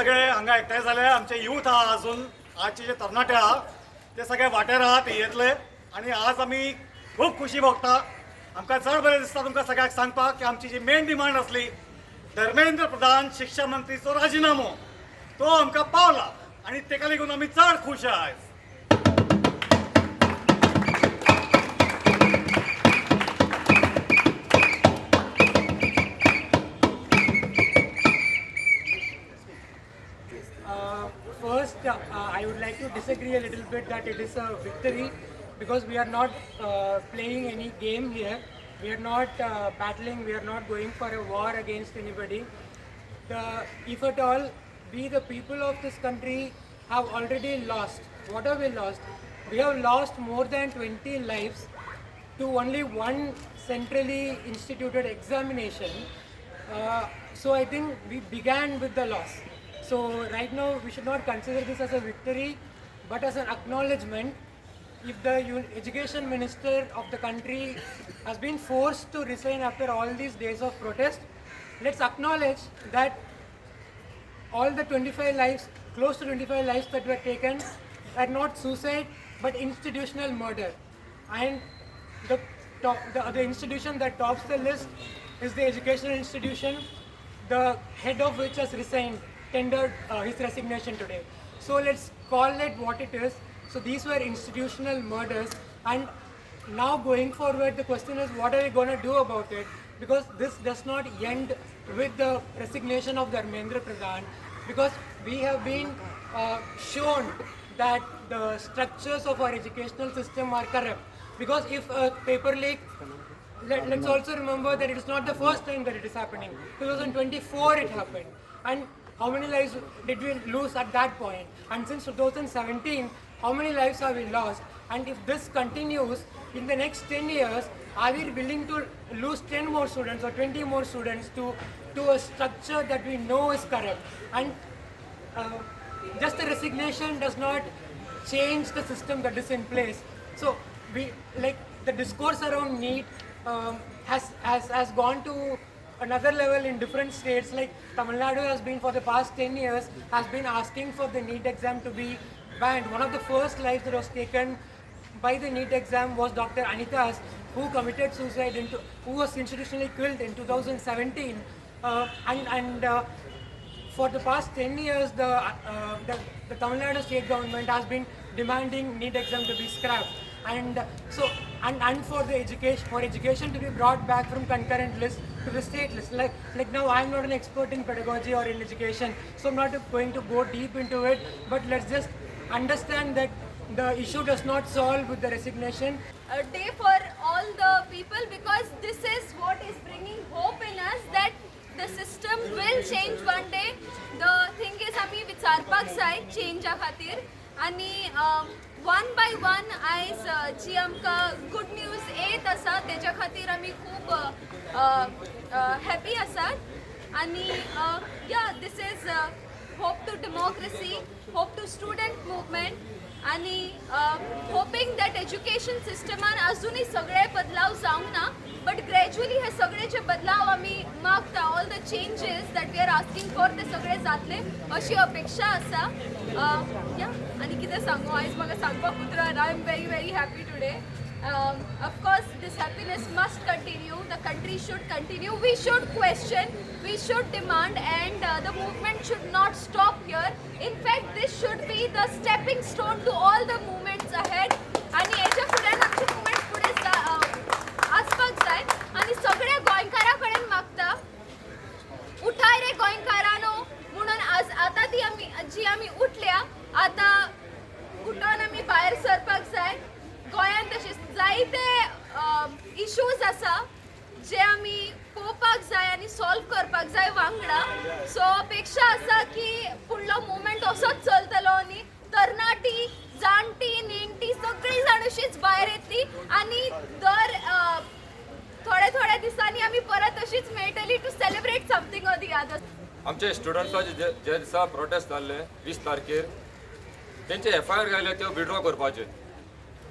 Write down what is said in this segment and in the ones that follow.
सगळे हांगा एकठांय जाले. आमचे यूथ आहा अजून आजचे जे तरणाटे आहा ते सगळे वाटेर आहात येतले आणि आज आमी खूब खुशी भोगता. आमकां चड बरें दिसता तुमकां सगळ्यांक सांगपाक की आमची जी मेन डिमांड आसली धर्मेंद्र प्रधान शिक्षण मंत्रीचो राजिनामो तो आमकां पावला आणि तेका लागून आमी चड खूश आहात. First, I would like to disagree a little bit that it is a victory because we are not playing any game here. We are not battling. We are not going for a war against anybody. If at all, we the people of this country have already lost. What have we lost? We have lost more than 20 lives to only one centrally instituted examination. So I think we began with the loss. So right now we should not consider this as a victory but as an acknowledgement. If the education minister of the country has been forced to resign after all these days of protest, let's acknowledge that all the 25 lives, close to 25 lives that were taken are not suicide but institutional murder. And the institution that tops the list is the educational institution, the head of which has resigned, tendered his resignation today. So let's call it what it is. So these were institutional murders, and now going forward the question is what are we going to do about it, because this does not end with the resignation of Dharmendra Pradhan, because we have been shown that the structures of our educational system are corrupt. Because if a paper leak, let's also remember that it is not the first time that it is happening. 2024 it happened, and how many lives did we lose at that point? And since 2017, how many lives have we lost? And if this continues in the next 10 years, are we willing to lose 10 more students or 20 more students to a structure that we know is corrupt? And just the resignation does not change the system that is in place. So we, like, the discourse around NEET has gone to another level in different states. Like Tamil Nadu has been for the past 10 years has been asking for the NEET exam to be banned. One of the first lives that was taken by the NEET exam was Dr. Anitas, who committed suicide, who was institutionally killed in 2017. For the past 10 years, the Tamil Nadu state government has been demanding NEET exam to be scrapped. And so, and for education to be brought back from concurrent list to the state list. Like now, I'm not an expert in pedagogy or in education, so I'm not going to go deep into it. But let's just understand that the issue does not solve with the resignation. A day for all the people, because this is what is bringing hope in us that the system will change one day. The thing is, आमी विचारपाक जाय change खातीर, आणि one by one आयज जी आमकां good news येत आसा तेच्या खातीर आमी खूब हॅपी आसात. आणि या this is hope to democracy, hope to student movement, आणि होपिंग दॅट एज्युकेशन सिस्टमान अजूनही सगळे बदलाव जावंक ना, बट ग्रॅज्युअली हे सगळे जे बदलाव आमी मागता, all the changes that we are asking for ते सगळे जातले अशी अपेक्षा आसा. या आणि कितें सांगू, आयज म्हाका सांगपाक उतरां. I am very very happy today. Of course, this happiness must continue. The country should continue. We should question, we should demand, and the movement should not stop here. In fact, this should be the stepping stone to all the movements ahead. आणि याच्या फुड्यान आमची movement फुडें आसपाक जाय. आणि सगळ्या गोंयकारां कडेन मागता, उठाय रे गोंयकारांनो म्हणून आज आतां ती आमी उठल्या, आतां उठोन आमी भायर सरपाक जाय. गोंयांत तशेंच जायते इश्यूज आसा जे आमी पळोवपाक जाय आनी सॉल्व करपाक जाय वांगडा. सो अपेक्षा आसा की फुडलो मुवमेंट असोच चलतलो आनी तरणाटी, जाणटी, नेणटी सगळीं जाण अशीच भायर येतली आणि दर थोड्या दिसांनी आमी परत अशीच मेळटली to celebrate something or the other. आमचे स्टुडंट्साचे जे दिसा प्रोटेस्ट जाल्ले 20 तारखेर तेंचे FIR घायले त्यो विड्रॉ करपाचे.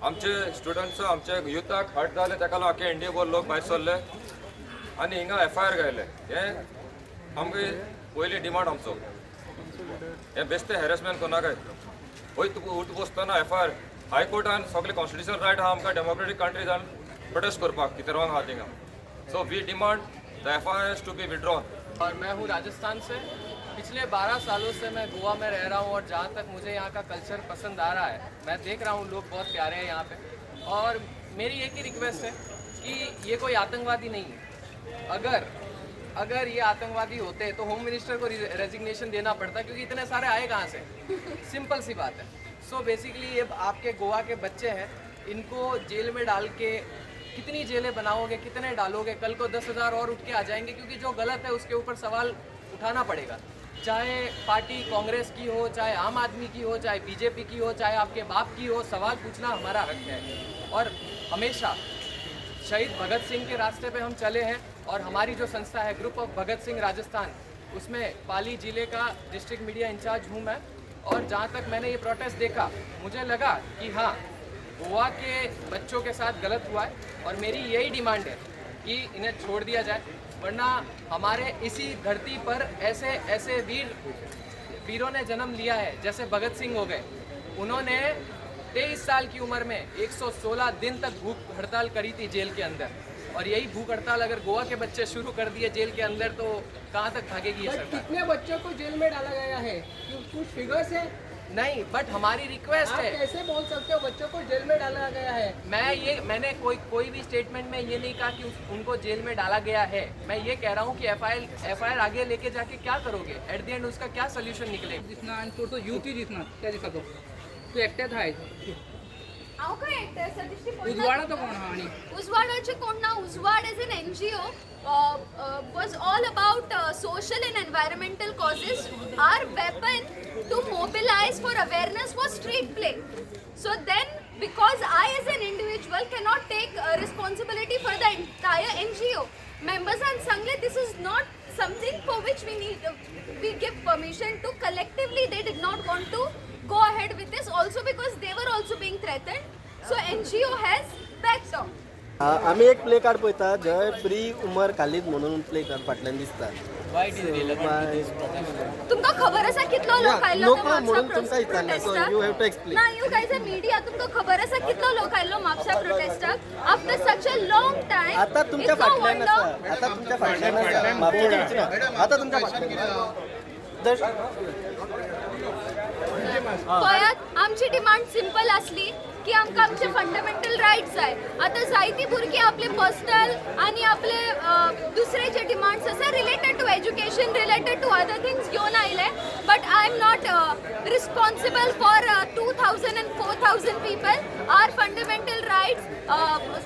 आमचे स्टुडंट्स आमचे युथाक हट जाले, ताका लागून आख्खे इंडिया लोक भायर सरले आनी हिंगा FIR घायले. हें आमगे पयली डिमांड आमचो. हे बेश्टे हॅरेसमेंट कोणाकाय उठ बसतना FIR हायकोर्टान सगळे कॉन्स्टिट्युशनल रायट आहा आमकां डेमोक्रेटीक कंट्रीजान प्रोटेस्ट करपाक कितें रॉंग आहा थिंगा. So we demand the FIR to be withdrawn. और मैं हूँ राजस्थान से. पिछले 12 सालों से मैं गोवा में रह रहा हूँ और जहाँ तक मुझे यहाँ का कल्चर पसंद आ रहा है, मैं देख रहा हूँ लोग बहुत प्यारे हैं यहाँ पे. और मेरी एक ही रिक्वेस्ट है कि ये कोई आतंकवादी नहीं है. अगर ये आतंकवादी होते तो होम मिनिस्टर को रेजिग्नेशन देना पड़ता, क्योंकि इतने सारे आए कहाँ से. सिंपल सी बात है. सो बेसिकली ये आपके गोवा के बच्चे हैं, इनको जेल में डाल के कितनी जेलें बनाओगे, कितने डालोगे, कल को 10,000 और उठ के आ जाएंगे, क्योंकि जो गलत है उसके ऊपर सवाल उठाना पड़ेगा. चाहे पार्टी कांग्रेस की हो, चाहे आम आदमी की हो, चाहे बीजेपी की हो, चाहे आपके बाप की हो, सवाल पूछना हमारा हक है. और हमेशा शहीद भगत सिंह के रास्ते पे हम चले हैं. और हमारी जो संस्था है ग्रुप ऑफ भगत सिंह राजस्थान, उसमें पाली जिले का डिस्ट्रिक्ट मीडिया इंचार्ज हूँ मैं. और जहाँ तक मैंने ये प्रोटेस्ट देखा, मुझे लगा कि हाँ, गोवा के बच्चों के साथ गलत हुआ है. और मेरी यही डिमांड है कि इन्हें छोड़ दिया जाए, वरना हमारे इसी धरती पर ऐसे वीरों ने जन्म लिया है, जैसे भगत सिंह हो गए. उन्होंने 23 साल की उम्र में 116 दिन तक भूख हड़ताल करी थी जेल के अंदर. और यही भूख हड़ताल अगर गोवा के बच्चे शुरू कर दिए जेल के अंदर, तो कहाँ तक भागेगी ये सरकार. कितने बच्चों को जेल में डाला गया है? कुछ फिगर्स है? नहीं, बट हमारी रिक्वेस्ट है. कैसे बोल सकते हो बच्चों को जेल में डाला गया है? मैंने कोई भी स्टेटमेंट में ये नहीं कहा कि उनको जेल में डाला गया है. मैं ये कह रहा हूँ कि एफआईआर आगे लेके जाके क्या करोगे, एट द एंड उसका क्या सोल्यूशन निकलेगा. दिसना आणि तो युती दिसना त्या दिसतो तू एकट्यात आहे. हांव खंय एकटें सतीश उजवाडा तो कोण हा आणि उजवाडाचे कोण ना. उजवाड as an NGO was all about social and environmental causes. Our weapon to mobilize for awareness was street play. So then, because I as an individual cannot take responsibility for the entire NGO, members and Sangle, this is not something for which we give permission to. Collectively they did not want to go ahead with this, also because they were also being threatened. So NGO has backed off. आम्ही एक play card पळयता जय free Umar Khalid म्हणून play card फाटल्यान दिसता. तुमका खबर आसा कितलो लोक आयलो नको म्हणून तुमकां विचारलें. So you have to explain. ना, यू गाइज आर मीडिया. तुमका खबर आसा कितलो लोक आयलो म्हापसा प्रोटेस्टाक after such a long time. आता तुमच्या फाटल्यान आसा. आता तुमच्या फाटल्यान आसा. म्हापसा आता तुमच्या फाटल्यान. गोंयांत आमची डिमांड सिंपल आसली की आमकां आमचे फंडामेंटल रायट्स जाय. आतां जायतीं भुरगीं आपले पर्सनल आनी आपले दुसरे जे डिमांड्स आसा related to education, related to other things घेवन आयले. But I am not responsible for 2,000 and 4,000 people. Are fundamental rights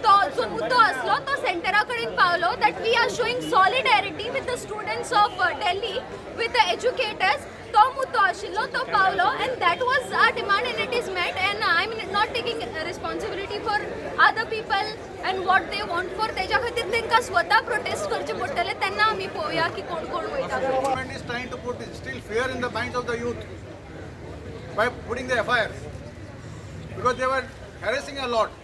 तो जो मुद्दो आसलो तो सेंटरा कडेन पावलो that we are showing solidarity with the students of Delhi, with the educators. तो मुद्दो आशिल्लो तो पावलो and that was our demand and it is met. And I'm not taking responsibility for other people and what they want for. Teja खातीर तांकां स्वता protest करचे पडटले. तेन्ना आमी पळोवया की कोण कोण वयता. The government is trying to instill fear in the minds of the youth by putting the FIRs, because they were harassing a lot.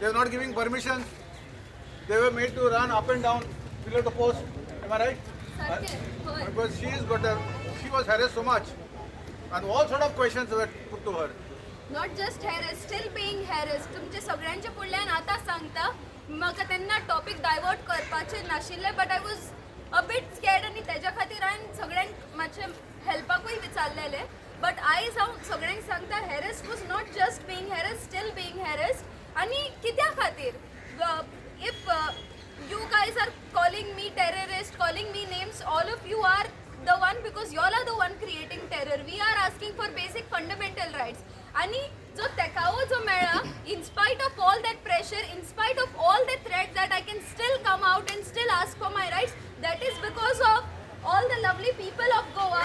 They were not giving permissions. They were made to run up and down below the post. Am I right? Because she was harassed so much, and all sort of questions were put to her. Not just harassed, still being harassed. तुमचे सगळ्यांचे फुडल्यान आतां सांगता. म्हाका तेन्ना topic divert करपाचें नाशिल्लें, but I was a bit scared आनी तेज्या खातीर हांवें सगळ्यांक मातशें हेल्पाकूय विचारलेलें. बट आयज हांव सगळ्यांक सांगता, harass was not just being harass, still being harass. आनी कित्या खातीर? If you guys are calling me terrorist, calling me names, all of you are the one, because you all are the one creating terror. We are asking for basic fundamental rights. आणि जो तेकावो जो मेळ्ळा, in spite of all that pressure, in spite of all the threats, that I can still come out and still ask for my rights, that is because of all the lovely people of Goa.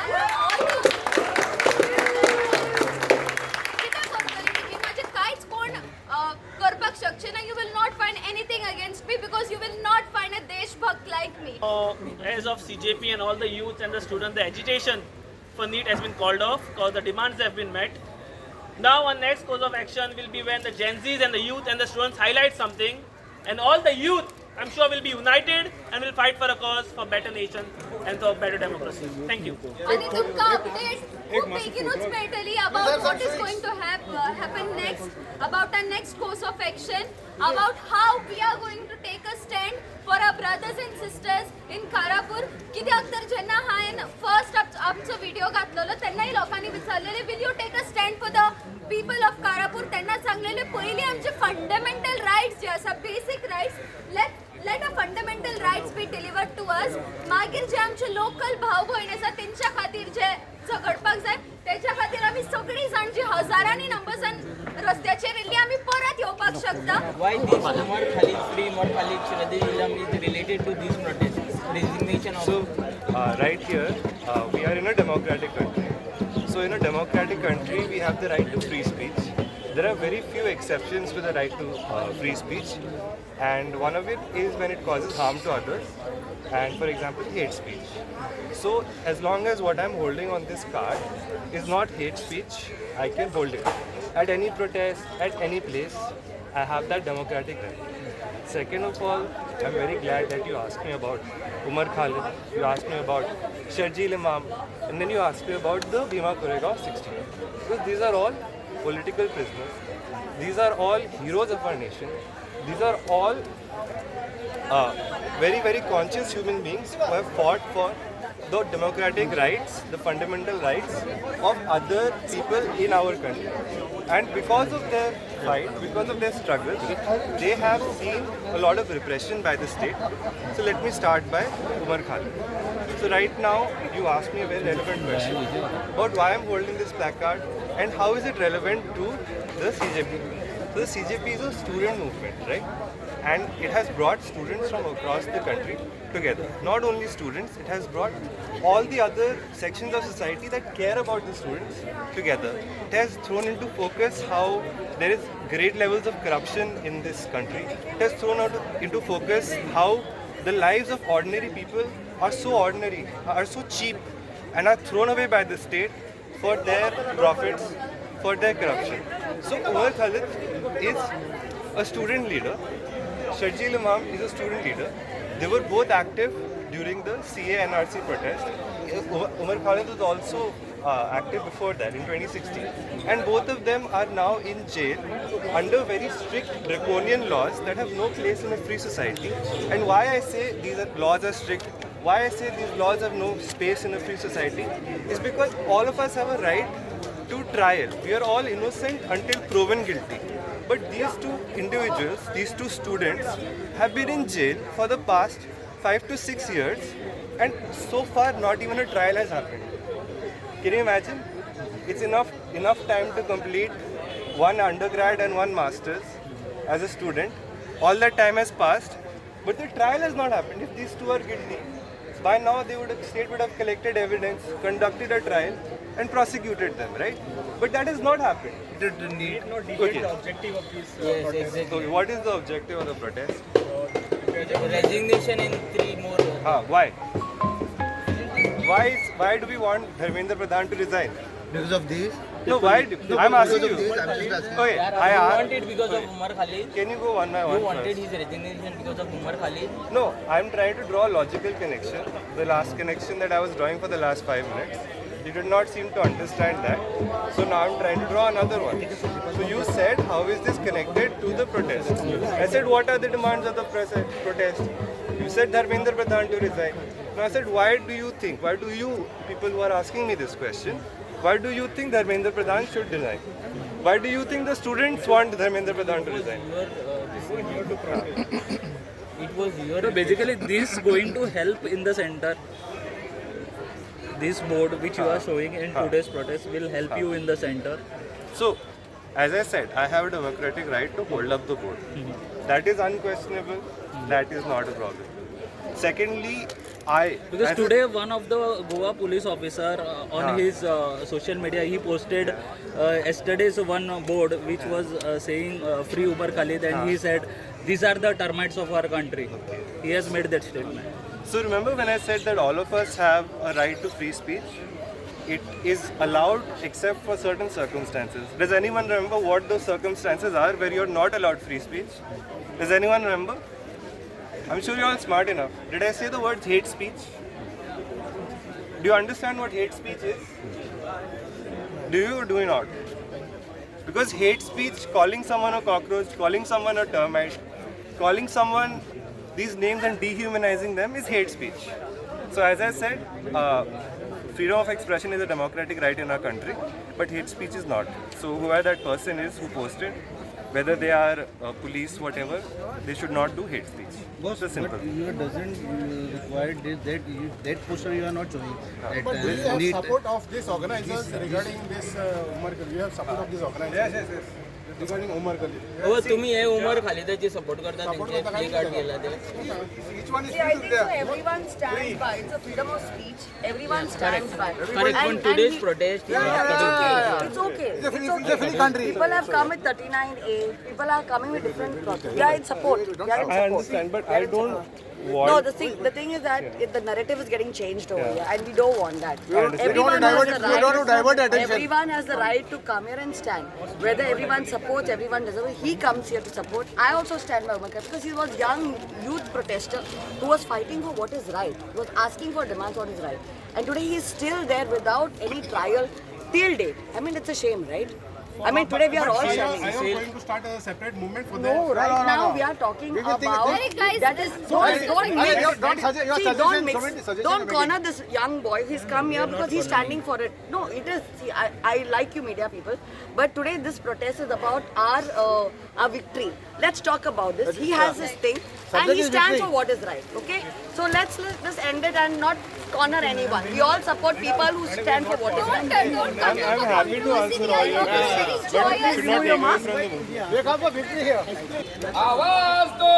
करपाक शकचे ना. You will not find anything against me because you will not find a deshbhakt like me. As of CJP and all the youth and the students, the agitation for NEET has been called off because the demands have been met. Now our next course of action will be when the Gen Zs and the youth and the students highlight something, and all the youth, I'm sure, will be united and will fight for a cause for better nation. and for better democracy. Thank you. आणि तुमका update खूप बेगीनच मेळटली about what is going to happen next, about our next course of action, about how we are going to take a stand for our brothers and sisters in Karapur. कित्याक तर जेन्ना हांवें first आमचो video घातलेलो तेन्नाय लोकांनी विचारलेले will you take a stand for the people of Karapur. तेन्ना सांगलेले पयलीं आमचे फंडामेंटल रायट्स जे आसा basic rights let a fundamental rights be delivered to us. मागीर जे आमचे लोकल भाव भयण आसा तेंच्या खातीर जे झगडपाक जाय तेच्या खातीर आमी सगळीं जाण जी हजारांनी नंबर्सान रस्त्याचेर येयल्ली आमी परत येवपाक शकता. Why this Umar Khalid free Umar Khalid Shahid Ilam is related to these protests? Resignation of Right here, we are in a democratic country. So in a democratic country, we have the right to free speech. There are very few exceptions to the right to free speech, and one of it is when it causes harm to others, and for example, hate speech. So as long as what I'm holding on this card is not hate speech, I can hold it. At any protest, at any place, I have that democratic right. Second of all, I'm very glad that you asked me about Umar Khalid, you asked me about Sharjeel Imam, and then you asked me about the Bhima Koregaon 16. Because these are all political prisoners. These are all heroes of our nation. These are all very, very conscious human beings who have fought for the democratic rights, the fundamental rights of other people in our country. And because of their fight, because of their struggle, they have seen a lot of repression by the state. So let me start by Umar Khalid. So right now, you asked me a very relevant question about why I'm holding this placard and how is it relevant to the CJP. So the CJP is a student movement, right? And it has brought students from across the country together. Not only students, it has brought all the other sections of society that care about the students together. It has thrown into focus how there is great levels of corruption in this country. It has thrown into focus how the lives of ordinary people are so ordinary, are so cheap, and are thrown away by the state for their profits, for their corruption. So Umar Khalid is a student leader. Sharjeel Imam is a student leader. They were both active during the CA-NRC protest. Umar Khalid was also active before that in 2016. And both of them are now in jail under very strict draconian laws that have no place in a free society. And why I say these laws are strict, why I say these laws have no space in a free society is because all of us have a right to trial. We are all innocent until proven guilty. But these two individuals, these two students have been in jail for the past 5 to 6 years, and so far not even a trial has happened. Can you imagine? It's enough time to complete one undergrad and one master's as a student. All that time has passed, but the trial has not happened. If these two are guilty, by now state would have collected evidence, conducted a trial, and prosecuted them, right? But that has not happened. the objective of this yes, exactly. So what is the objective of the protest? Resignation in 3 more. Why? Why do we want Dharmendra Pradhan to resign? Because of this. No, why? I'm asking you. I'm just asking. Okay, You want it because of Umar Khalid? Can you go one by You one wanted first? his resignation because of Umar Khalid? No, I'm trying to draw a logical connection. The last connection that I was drawing for the last 5 minutes. You did not seem to understand that. So now I'm trying to draw another one. So you said, how is this connected to the protest? I said, what are the demands of the protest? You said Dharmendra Pradhan to resign. Now I said, why do you people who are asking me this question, why do you think Dharmendra Pradhan should resign? Why do you think the students want Dharmendra Pradhan to resign? It was your. So basically, this going to help in the center. This board which you are showing in today's protest will help you in the center. So, as I said, I have a democratic right to hold up the board. That is unquestionable. That is not a problem. Secondly, Because today one of the Goa police officer on his social media, he posted yesterday's one board which was saying free Umar Khalid, and he said these are the termites of our country. He has made that statement. So remember when I said that all of us have a right to free speech? It is allowed except for certain circumstances. Does anyone remember what those circumstances are where you're not allowed free speech? Does anyone remember? I'm sure you're all smart enough. Did I say the words hate speech? Do you understand what hate speech is? Do you or do you not? Because hate speech, calling someone a cockroach, calling someone a termite, calling someone these names and dehumanizing them is hate speech. So as I said, freedom of expression is a democratic right in our country, but hate speech is not. So whoever that person is who posted, whether they are police, whatever, they should not do hate speech. Boss, It's simple. but you doesn't require that poster you are not showing. But do you have support of these organizers regarding this Umar Khalid? You have support of these organizers? Yes. Regarding Umar Khalid. हो तुम्ही हे Umar खालिदाची support करता त्यांचे play card केला ते Each one is See, I free to think so there. everyone stands by. It's a freedom of speech. Everyone stands by. correct पण today's protest It's okay. It's a free country. People have come with 39A. People are coming with different protests. We are in support. We are in I support. understand, but I don't No, want. the thing is that the narrative is getting changed over here, and we don't want that. We don't want to Everyone divert has it. the We don't want to divert right. attention. Everyone has the right to come here and stand. Whether everyone supports, everyone doesn't. He comes here to support. I also stand by Umar Khalid because he was a young youth protester who was fighting for what is right. He was asking for demands what is right. And today he is still there without any trial till date. I mean, it's a shame, right? I mean, today we are all showing. Are you going to start a separate movement for No, that? right now we are talking about Hey, guys, that is don't mix. Don't corner this young boy. He's come here because he's standing for it. No, it is. See, I like you, media people, but today this protest is about our victory. Let's talk about this. He has his thing, and he stands for what is right. Okay, so let's just end it and not corner anyone. We all support people who stand for what is right. Don't come here I'm for happy to controversy. answer all your We are questions, very but you should not joyous. take away from the movement. We come for victory here. आवाज दो